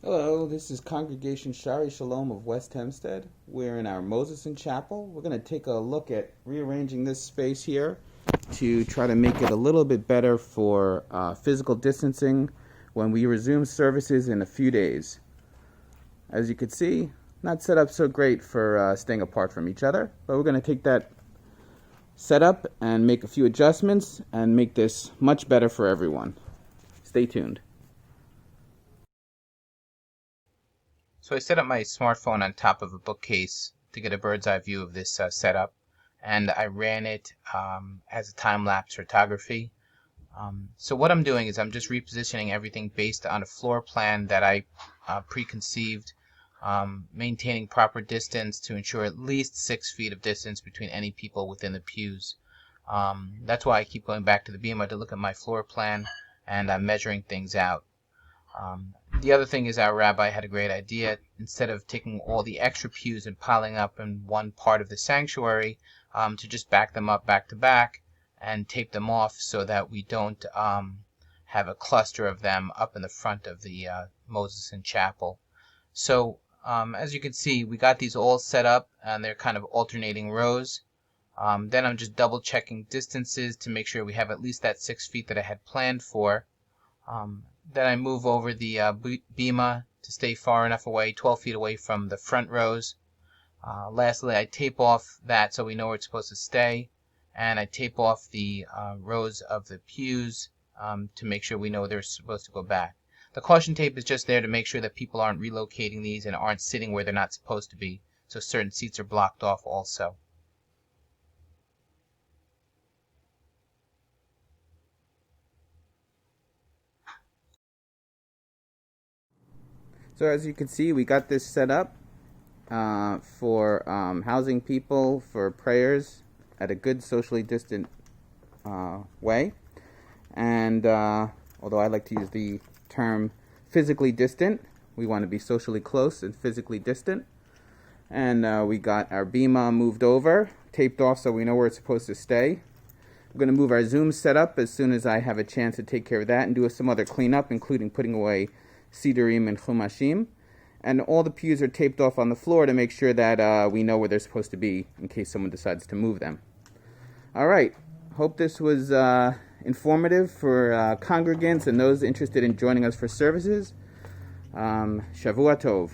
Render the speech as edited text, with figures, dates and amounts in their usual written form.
Hello, this is Congregation Shari Shalom of West Hempstead. We're in our Moseson Chapel. We're going to take a look at rearranging this space here to try to make it a little bit better for physical distancing when we resume services in a few days. As you can see, not set up so great for staying apart from each other, but we're going to take that setup and make a few adjustments and make this much better for everyone. Stay tuned. So I set up my smartphone on top of a bookcase to get a bird's eye view of this setup, and I ran it as a time-lapse photography. So what I'm doing is I'm just repositioning everything based on a floor plan that I preconceived, maintaining proper distance to ensure at least 6 feet of distance between any people within the pews. That's why I keep going back to the bima to look at my floor plan, and I'm measuring things out. The other thing is our rabbi had a great idea. Instead of taking all the extra pews and piling up in one part of the sanctuary, to just back them up back to back and tape them off so that we don't have a cluster of them up in the front of the Moseson Chapel. So as you can see, we got these all set up and they're kind of alternating rows. Then I'm just double checking distances to make sure we have at least that 6 feet that I had planned for. Then I move over the bima to stay far enough away, 12 feet away from the front rows. Lastly, I tape off that so we know where it's supposed to stay. And I tape off the rows of the pews to make sure we know they're supposed to go back. The caution tape is just there to make sure that people aren't relocating these and aren't sitting where they're not supposed to be. So certain seats are blocked off also. So as you can see, we got this set up for housing people for prayers at a good socially distant way. And although I like to use the term physically distant, we want to be socially close and physically distant. And we got our bima moved over, taped off so we know where it's supposed to stay. We're going to move our Zoom setup as soon as I have a chance to take care of that and do some other cleanup, including putting away Sidurim and Chumashim. And all the pews are taped off on the floor to make sure that we know where they're supposed to be in case someone decides to move them. All right. Hope this was informative for congregants and those interested in joining us for services. Shavua Tov.